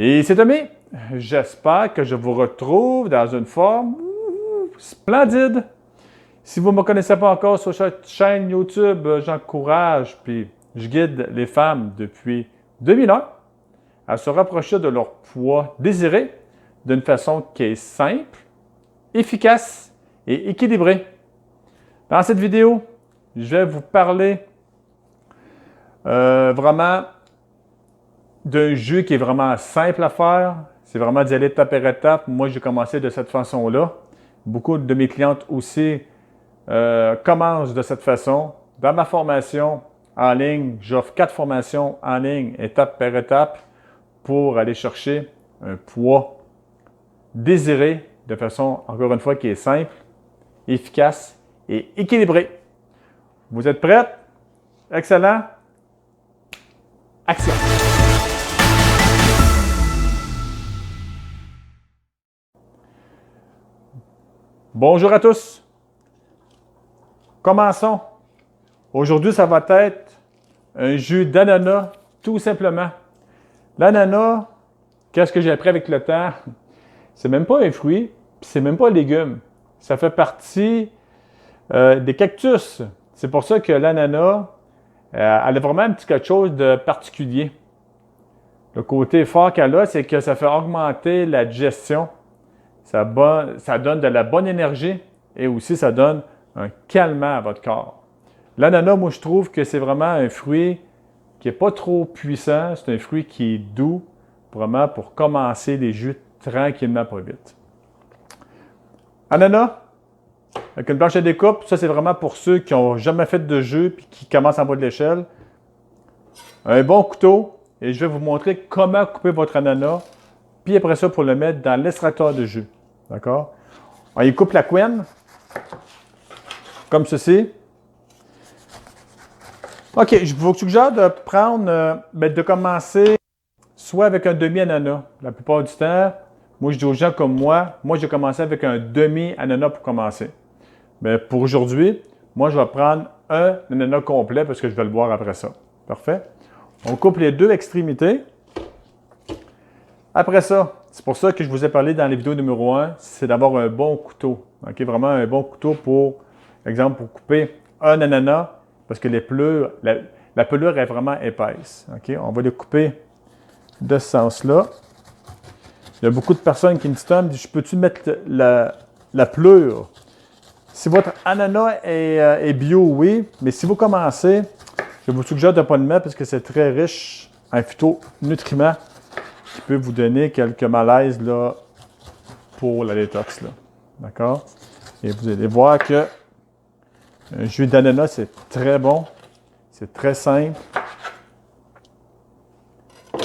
Et c'est Tommy. J'espère que je vous retrouve dans une forme splendide. Si vous ne me connaissez pas encore sur cette chaîne YouTube, j'encourage puis je guide les femmes depuis 2001 à se rapprocher de leur poids désiré d'une façon qui est simple, efficace et équilibrée. Dans cette vidéo, je vais vous parler vraiment d'un jus qui est vraiment simple à faire. C'est vraiment d'y aller étape par étape. Moi, j'ai commencé de cette façon-là. Beaucoup de mes clientes aussi commencent de cette façon. Dans ma formation en ligne, j'offre 4 formations en ligne, étape par étape, pour aller chercher un poids désiré de façon, encore une fois, qui est simple, efficace et équilibrée. Vous êtes prêts? Excellent! Action! Bonjour à tous! Commençons. Aujourd'hui, ça va être un jus d'ananas, tout simplement. L'ananas, qu'est-ce que j'ai appris avec le temps? C'est même pas un fruit, puis c'est même pas un légume. Ça fait partie des cactus. C'est pour ça que l'ananas, elle a vraiment un petit quelque chose de particulier. Le côté fort qu'elle a, c'est que ça fait augmenter la digestion. Ça donne de la bonne énergie et aussi ça donne un calmant à votre corps. L'ananas, moi, je trouve que c'est vraiment un fruit qui n'est pas trop puissant. C'est un fruit qui est doux, vraiment pour commencer les jus tranquillement, pas vite. Ananas, avec une planche de découpe, ça c'est vraiment pour ceux qui n'ont jamais fait de jus et qui commencent en bas de l'échelle. Un bon couteau, et je vais vous montrer comment couper votre ananas, puis après ça, pour le mettre dans l'extracteur de jus. D'accord? On y coupe la couenne, comme ceci. OK, je vous suggère de prendre, de commencer soit avec un demi-ananas. La plupart du temps, moi je dis aux gens comme moi j'ai commencé avec un demi-ananas pour commencer. Mais pour aujourd'hui, moi je vais prendre un ananas complet parce que je vais le boire après ça. Parfait? On coupe les deux extrémités. Après ça, c'est pour ça que je vous ai parlé dans les vidéos numéro 1, c'est d'avoir un bon couteau. OK? Vraiment un bon couteau pour, exemple, pour couper un ananas parce que la pelure est vraiment épaisse. OK? On va le couper de ce sens-là. Il y a beaucoup de personnes qui me disent, peux-tu mettre la pelure? Si votre ananas est bio, oui, mais si vous commencez, je vous suggère de ne pas le mettre parce que c'est très riche en phytonutriments qui peut vous donner quelques malaises là, pour la détox. D'accord? Et vous allez voir que un jus d'ananas, c'est très bon. C'est très simple.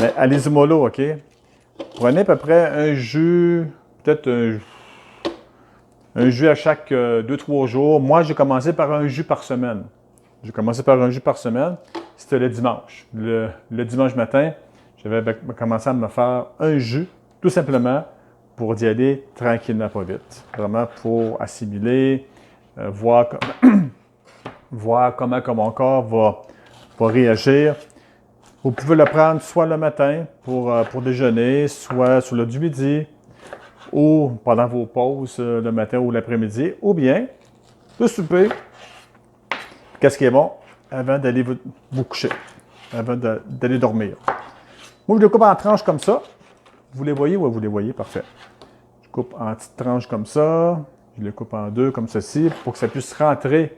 Mais allez-y mollo, OK? Prenez à peu près un jus, peut-être un jus à chaque 2-3 jours. Moi, j'ai commencé par un jus par semaine. J'ai commencé par un jus par semaine. C'était le dimanche. Le dimanche matin, j'avais commencé à me faire un jus, tout simplement, pour y aller tranquillement, pas vite. Vraiment pour assimiler, voir comment mon corps va réagir. Vous pouvez le prendre soit le matin pour déjeuner, soit sur l'heure du midi, ou pendant vos pauses le matin ou l'après-midi, ou bien le souper. Qu'est-ce qui est bon? Avant d'aller vous coucher, avant d'aller dormir. Moi, je le coupe en tranches comme ça. Vous les voyez? Oui, vous les voyez, parfait. Je coupe en petites tranches comme ça. Je les coupe en deux comme ceci pour que ça puisse rentrer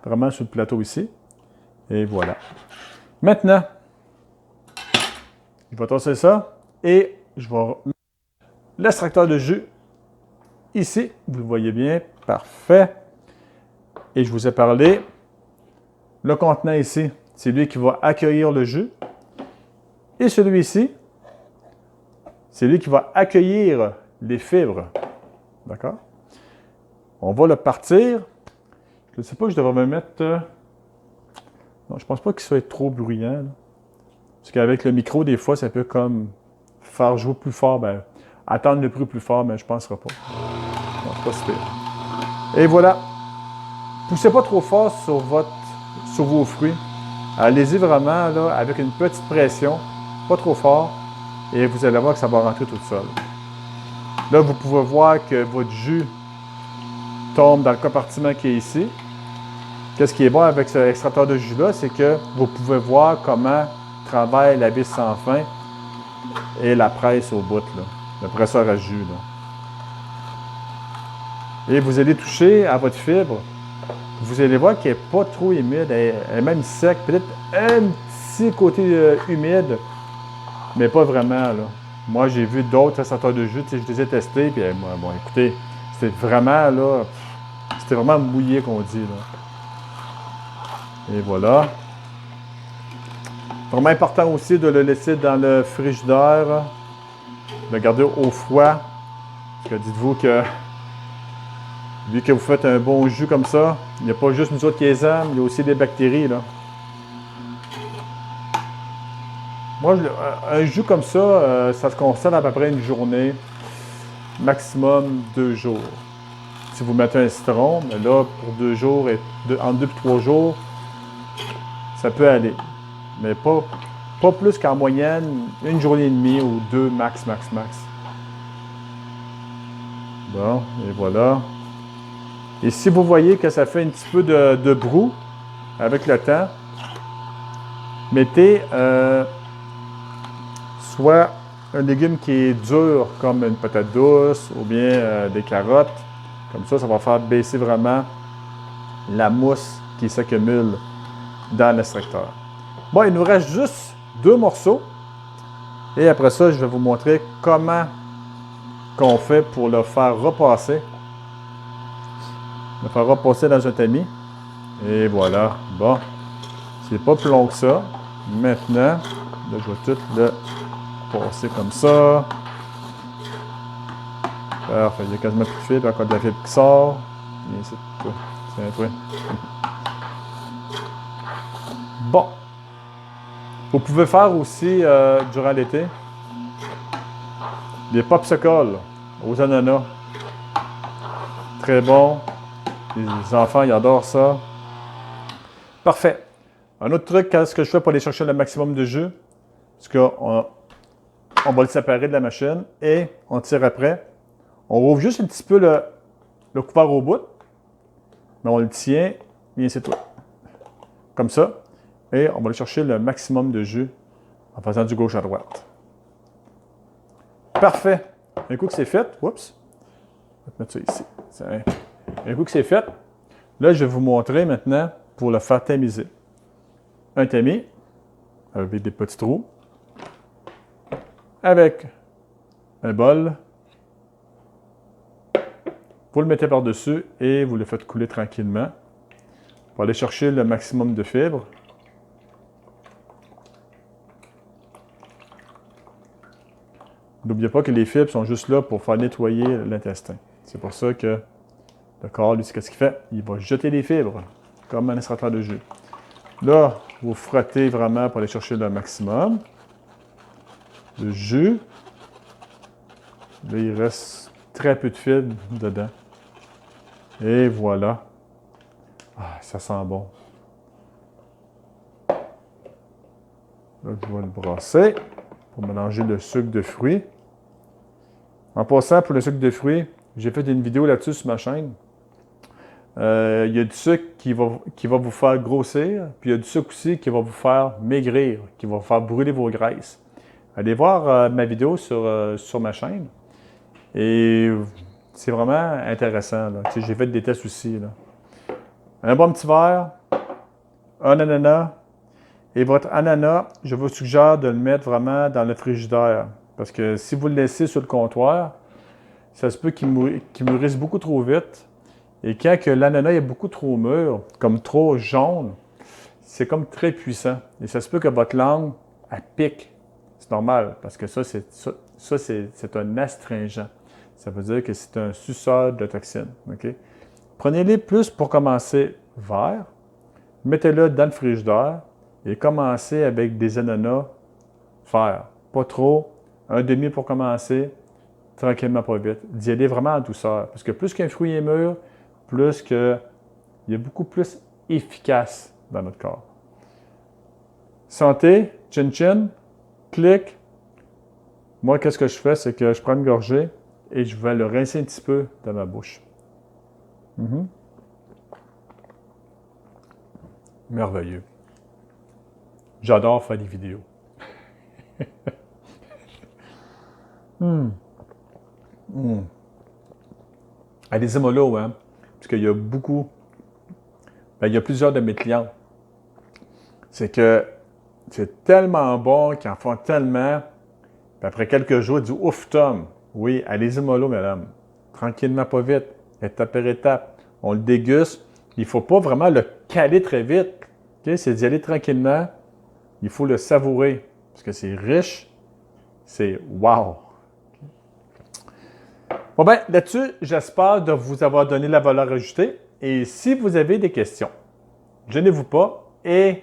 vraiment sur le plateau ici. Et voilà. Maintenant, je vais tasser ça et je vais mettre l'extracteur de jus ici. Vous le voyez bien. Parfait. Et je vous ai parlé. Le contenant ici, c'est lui qui va accueillir le jus. Et celui-ci, c'est lui qui va accueillir les fibres. D'accord? On va le partir. Je ne sais pas, je devrais me mettre... Non, je ne pense pas qu'il soit trop bruyant. Là. Parce qu'avec le micro, des fois, ça peut comme faire jouer plus fort. Attendre le bruit plus fort, mais je ne penserai pas. Non, c'est pas si pire. Et voilà. Poussez pas trop fort sur vos fruits. Allez-y vraiment là, avec une petite pression. Pas trop fort. et vous allez voir que ça va rentrer tout seul. Là, vous pouvez voir que votre jus tombe dans le compartiment qui est ici. Qu'est-ce qui est bon avec cet extracteur de jus-là, c'est que vous pouvez voir comment travaille la vis sans fin et la presse au bout, là, le presseur à jus. Là. Et vous allez toucher à votre fibre. Vous allez voir qu'elle n'est pas trop humide, elle est même sec. Peut-être un petit côté humide, mais pas vraiment. Là. Moi, j'ai vu d'autres extracteurs de jus, je les ai testés, puis bon, écoutez, c'était vraiment, là, c'était vraiment mouillé qu'on dit. Là. Et voilà. Vraiment important aussi de le laisser dans le frigidaire, de le garder au froid. Parce que dites-vous que, vu que vous faites un bon jus comme ça, il n'y a pas juste nous autres qui les aiment, il y a aussi des bactéries. Là. Moi, un jus comme ça, ça se conserve à peu près une journée, maximum 2 jours. Si vous mettez un citron, mais là, pour 2 jours, entre 2 et 3 jours, ça peut aller. Mais pas plus qu'en moyenne, une journée et demie ou 2 max. Bon, et voilà. Et si vous voyez que ça fait un petit peu de brou avec le temps, mettez soit un légume qui est dur, comme une patate douce ou bien des carottes. Comme ça va faire baisser vraiment la mousse qui s'accumule dans l'extracteur. Bon, il nous reste juste 2 morceaux. Et après ça, je vais vous montrer comment on fait pour le faire repasser. Le faire repasser dans un tamis. Et voilà. Bon. C'est pas plus long que ça. Maintenant, là, je vais tout le passer comme ça. Parfait. Il y a quasiment plus de fibre. Encore de la fibre qui sort. Et c'est tout. C'est un truc. Bon. Vous pouvez faire aussi, durant l'été, des popsicles aux ananas. Très bon. Les enfants, ils adorent ça. Parfait. Un autre truc, qu'est-ce que je fais pour aller chercher le maximum de jus? C'est qu'on va le séparer de la machine et on tire après. On rouvre juste un petit peu le couvert au bout. Mais on le tient, et c'est tout. Comme ça. Et on va aller chercher le maximum de jus en faisant du gauche à droite. Parfait. Un coup que c'est fait, oups, je vais mettre ça ici. Un coup que c'est fait, là, je vais vous montrer maintenant pour le faire tamiser. Un tamis avec des petits trous, avec un bol. Vous le mettez par-dessus et vous le faites couler tranquillement pour aller chercher le maximum de fibres. N'oubliez pas que les fibres sont juste là pour faire nettoyer l'intestin. C'est pour ça que le corps, lui, qu'est-ce qu'il fait? Il va jeter les fibres, comme un extracteur de jus. Là, vous frottez vraiment pour aller chercher le maximum de jus. Là, il reste très peu de fibres dedans. Et voilà. Ah, ça sent bon. Là, je vais le brasser pour mélanger le sucre de fruits. En passant, pour le sucre de fruits, j'ai fait une vidéo là-dessus sur ma chaîne. Il y a du sucre qui va vous faire grossir, puis il y a du sucre aussi qui va vous faire maigrir, qui va vous faire brûler vos graisses. Allez voir ma vidéo sur ma chaîne. Et c'est vraiment intéressant. J'ai fait des tests aussi. Là. Un bon petit verre, un ananas. Et votre ananas, je vous suggère de le mettre vraiment dans le frigidaire. Parce que si vous le laissez sur le comptoir, ça se peut qu'il mûrisse beaucoup trop vite. Et quand l'ananas est beaucoup trop mûr, comme trop jaune, c'est comme très puissant. Et ça se peut que votre langue, elle pique. C'est normal, parce que ça, c'est un astringent. Ça veut dire que c'est un suceur de toxines. Okay? Prenez-les plus pour commencer vert. Mettez-le dans le frigidaire et commencez avec des ananas verts. Pas trop. Un demi pour commencer. Tranquillement, pas vite. D'y aller vraiment en douceur. Parce que plus qu'un fruit est mûr, plus qu'il est beaucoup plus efficace dans notre corps. Santé, chin chin, clic. Moi, qu'est-ce que je fais, c'est que je prends une gorgée et je vais le rincer un petit peu dans ma bouche. Mhm. Merveilleux. J'adore faire des vidéos. Hum. Hum. Allez-y mollo, hein? Parce qu'il y a beaucoup, il y a plusieurs de mes clients. C'est que c'est tellement bon qu'ils en font tellement. Puis après quelques jours, ils disent ouf, Tom, oui, allez-y mollo, madame. Tranquillement, pas vite, étape par étape. On le déguste. Il ne faut pas vraiment le caler très vite. Okay? C'est d'y aller tranquillement. Il faut le savourer. Parce que c'est riche. C'est wow! Bon ben, là-dessus, j'espère de vous avoir donné la valeur ajoutée. Et si vous avez des questions, gênez-vous pas. Et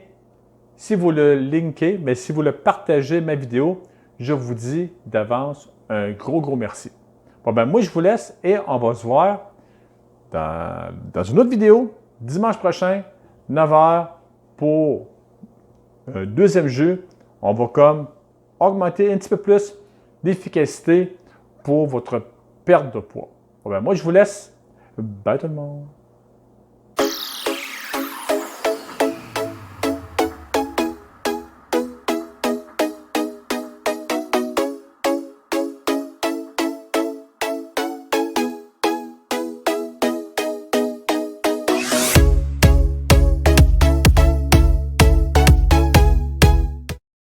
si vous le linkez, mais si vous le partagez ma vidéo, je vous dis d'avance un gros merci. Bon ben, moi je vous laisse et on va se voir dans une autre vidéo dimanche prochain, 9h, pour un deuxième jeu. On va comme augmenter un petit peu plus d'efficacité pour votre perte de poids. Bon ben, moi je vous laisse. Bye tout le monde!